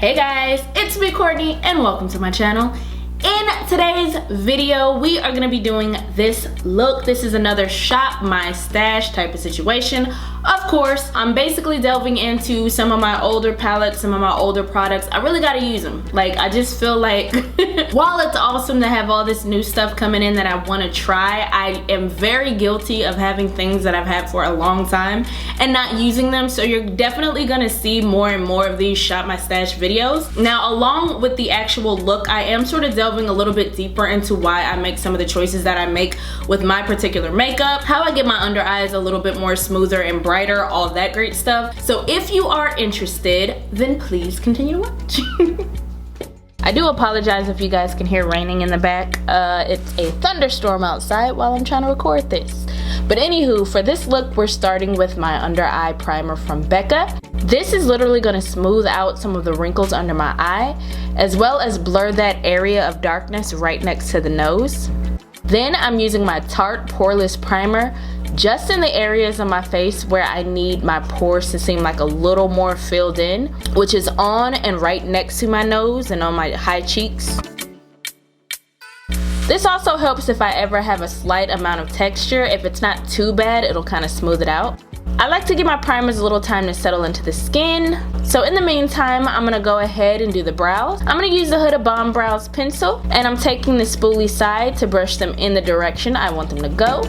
Hey guys, it's me Courtney and welcome to my channel. In today's video, we are going to be doing this look. This is another shop my stash type of situation. Of course, I'm basically delving into some of my older palettes, some of my older products. I really got to use them. Like, I just feel like while it's awesome to have all this new stuff coming in that I want to try, I am very guilty of having things that I've had for a long time and not using them. So you're definitely going to see more and more of these shop my stash videos. Now, along with the actual look, I am sort of delving a little bit deeper into why I make some of the choices that I make with my particular makeup, how I get my under eyes a little bit more smoother and brighter, all that great stuff. So if you are interested, then please continue watching. I do apologize if you guys can hear raining in the back. It's a thunderstorm outside while I'm trying to record this. But anywho, for this look, we're starting with my under eye primer from Becca. This is literally going to smooth out some of the wrinkles under my eye, as well as blur that area of darkness right next to the nose. Then I'm using my Tarte Poreless Primer just in the areas of my face where I need my pores to seem like a little more filled in, which is on and right next to my nose and on my high cheeks. This also helps if I ever have a slight amount of texture. If it's not too bad, it'll kind of smooth it out. I like to give my primers a little time to settle into the skin. So in the meantime, I'm going to go ahead and do the brows. I'm going to use the Huda BombBrows pencil, and I'm taking the spoolie side to brush them in the direction I want them to go.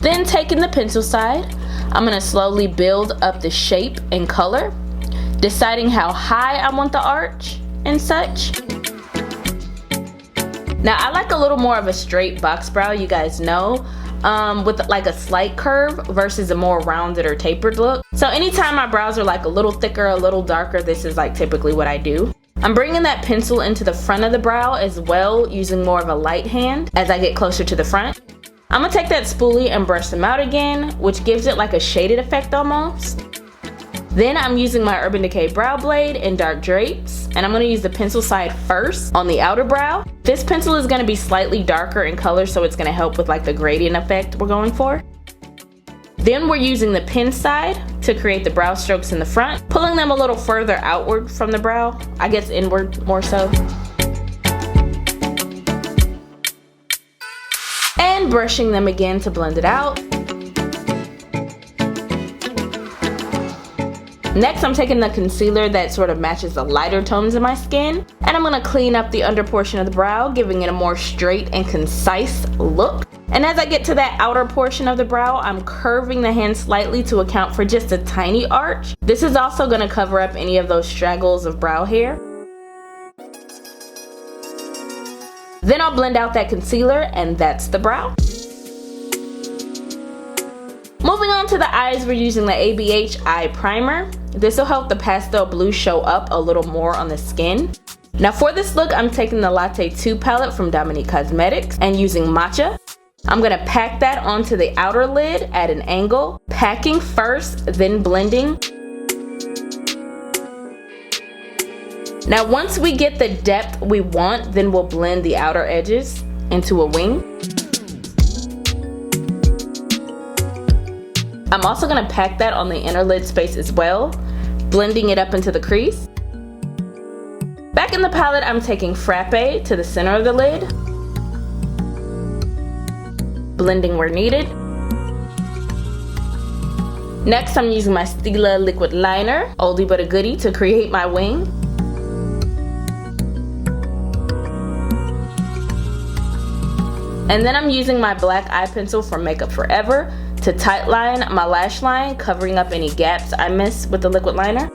Then taking the pencil side, I'm going to slowly build up the shape and color, deciding how high I want the arch and such. Now I like a little more of a straight box brow, you guys know, with like a slight curve versus a more rounded or tapered look. So anytime my brows are like a little thicker, a little darker, this is like typically what I do. I'm bringing that pencil into the front of the brow as well, using more of a light hand as I get closer to the front. I'm gonna take that spoolie and brush them out again, which gives it like a shaded effect almost. Then I'm using my Urban Decay brow blade in dark drapes, and I'm gonna use the pencil side first on the outer brow. This pencil is gonna be slightly darker in color, so it's gonna help with like the gradient effect we're going for. Then we're using the pen side to create the brow strokes in the front, pulling them a little further outward from the brow, I guess inward more so. And brushing them again to blend it out. Next, I'm taking the concealer that sort of matches the lighter tones of my skin, and I'm going to clean up the under portion of the brow, giving it a more straight and concise look. And as I get to that outer portion of the brow, I'm curving the hand slightly to account for just a tiny arch. This is also going to cover up any of those straggles of brow hair. Then I'll blend out that concealer, and that's the brow. Moving on to the eyes, we're using the ABH eye primer. This will help the pastel blue show up a little more on the skin. Now for this look, I'm taking the Latte 2 palette from Dominique Cosmetics and using Matcha. I'm going to pack that onto the outer lid at an angle, packing first, then blending. Now once we get the depth we want, then we'll blend the outer edges into a wing. I'm also going to pack that on the inner lid space as well, blending it up into the crease. Back in the palette, I'm taking Frappe to the center of the lid, blending where needed. Next, I'm using my Stila liquid liner, oldie but a goodie, to create my wing. And then I'm using my black eye pencil from Makeup Forever to tightline my lash line, covering up any gaps I miss with the liquid liner.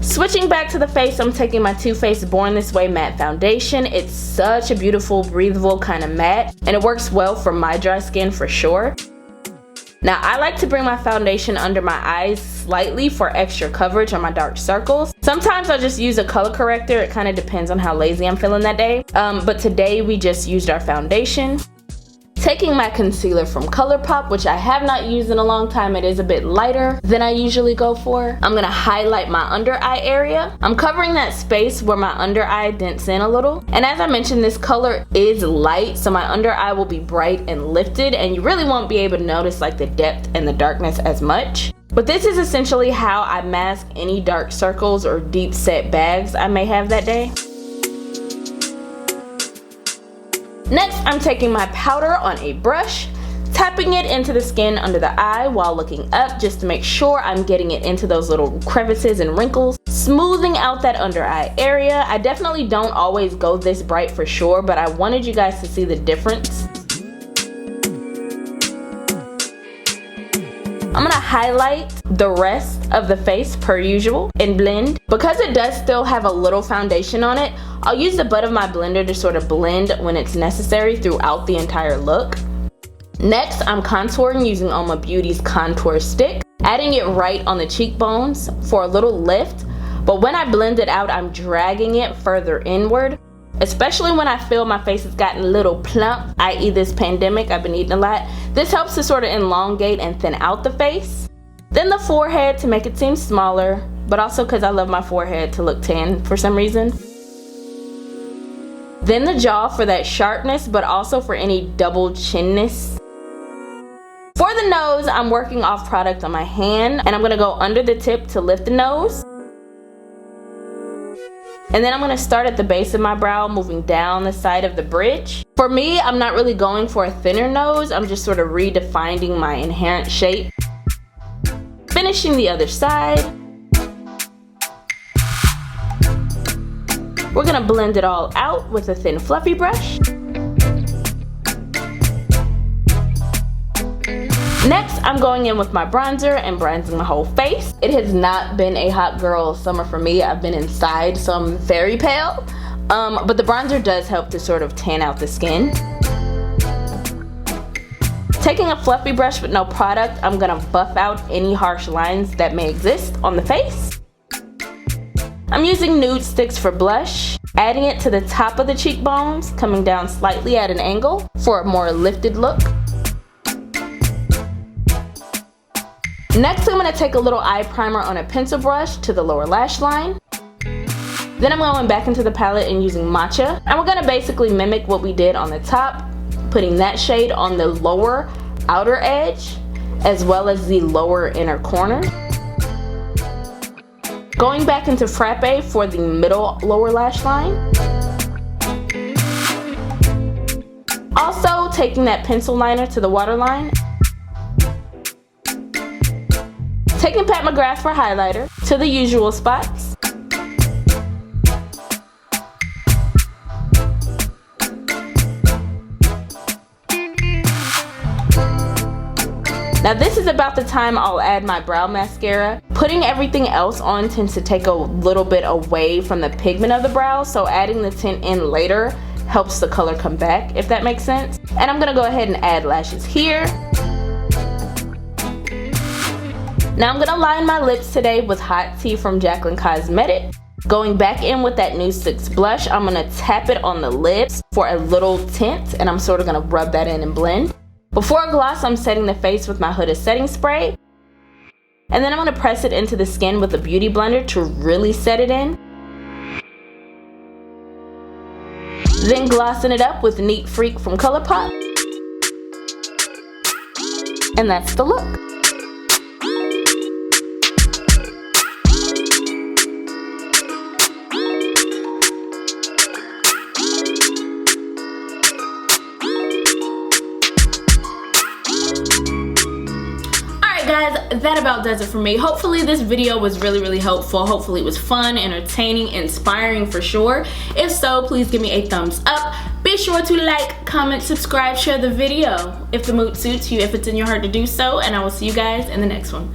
Switching back to the face, I'm taking my Too Faced Born This Way matte foundation. It's such a beautiful, breathable kind of matte, and it works well for my dry skin for sure. Now I like to bring my foundation under my eyes slightly for extra coverage on my dark circles. Sometimes I'll just use a color corrector. It kind of depends on how lazy I'm feeling that day. But today we just used our foundation. Taking my concealer from Colourpop, which I have not used in a long time, it is a bit lighter than I usually go for. I'm gonna highlight my under eye area. I'm covering that space where my under eye dents in a little. And as I mentioned, this color is light, so my under eye will be bright and lifted, and you really won't be able to notice like the depth and the darkness as much. But this is essentially how I mask any dark circles or deep set bags I may have that day. Next, I'm taking my powder on a brush, tapping it into the skin under the eye while looking up just to make sure I'm getting it into those little crevices and wrinkles, smoothing out that under eye area. I definitely don't always go this bright for sure, but I wanted you guys to see the difference. I'm gonna highlight the rest of the face per usual and blend. Because it does still have a little foundation on it, I'll use the butt of my blender to sort of blend when it's necessary throughout the entire look. Next, I'm contouring using Uoma Beauty's contour stick, adding it right on the cheekbones for a little lift. But when I blend it out, I'm dragging it further inward, especially when I feel my face has gotten a little plump, i.e. this pandemic, I've been eating a lot. This helps to sort of elongate and thin out the face. Then the forehead to make it seem smaller, but also because I love my forehead to look tan for some reason. Then the jaw for that sharpness, but also for any double chinness. For the nose, I'm working off product on my hand, and I'm gonna go under the tip to lift the nose. And then I'm gonna start at the base of my brow, moving down the side of the bridge. For me, I'm not really going for a thinner nose, I'm just sort of redefining my inherent shape. Finishing the other side. We're gonna blend it all out with a thin fluffy brush. Next, I'm going in with my bronzer and bronzing my whole face. It has not been a hot girl summer for me. I've been inside, so I'm very pale. But the bronzer does help to sort of tan out the skin. Taking a fluffy brush with no product, I'm gonna buff out any harsh lines that may exist on the face. I'm using nude sticks for blush, adding it to the top of the cheekbones, coming down slightly at an angle for a more lifted look. Next, I'm going to take a little eye primer on a pencil brush to the lower lash line. Then I'm going back into the palette and using Matcha. And we're going to basically mimic what we did on the top, putting that shade on the lower outer edge, as well as the lower inner corner. Going back into Frappe for the middle lower lash line. Also taking that pencil liner to the waterline. Taking Pat McGrath for highlighter to the usual spots. Now this is about the time I'll add my brow mascara. Putting everything else on tends to take a little bit away from the pigment of the brow, so adding the tint in later helps the color come back, if that makes sense. And I'm gonna go ahead and add lashes here. Now I'm gonna line my lips today with Hot Tea from Jaclyn Cosmetics. Going back in with that Nude Sticks blush, I'm gonna tap it on the lips for a little tint, and I'm sort of gonna rub that in and blend. Before gloss, I'm setting the face with my Huda setting spray. And then I'm gonna press it into the skin with a beauty blender to really set it in. Then glossing it up with Neat Freak from Colourpop. And that's the look. Guys, that about does it for me. Hopefully this video was really helpful. Hopefully it was fun, entertaining, inspiring for sure. If so, please give me a thumbs up. Be sure to like, comment, subscribe, share the video if the mood suits you, if it's in your heart to do so, and I will see you guys in the next one.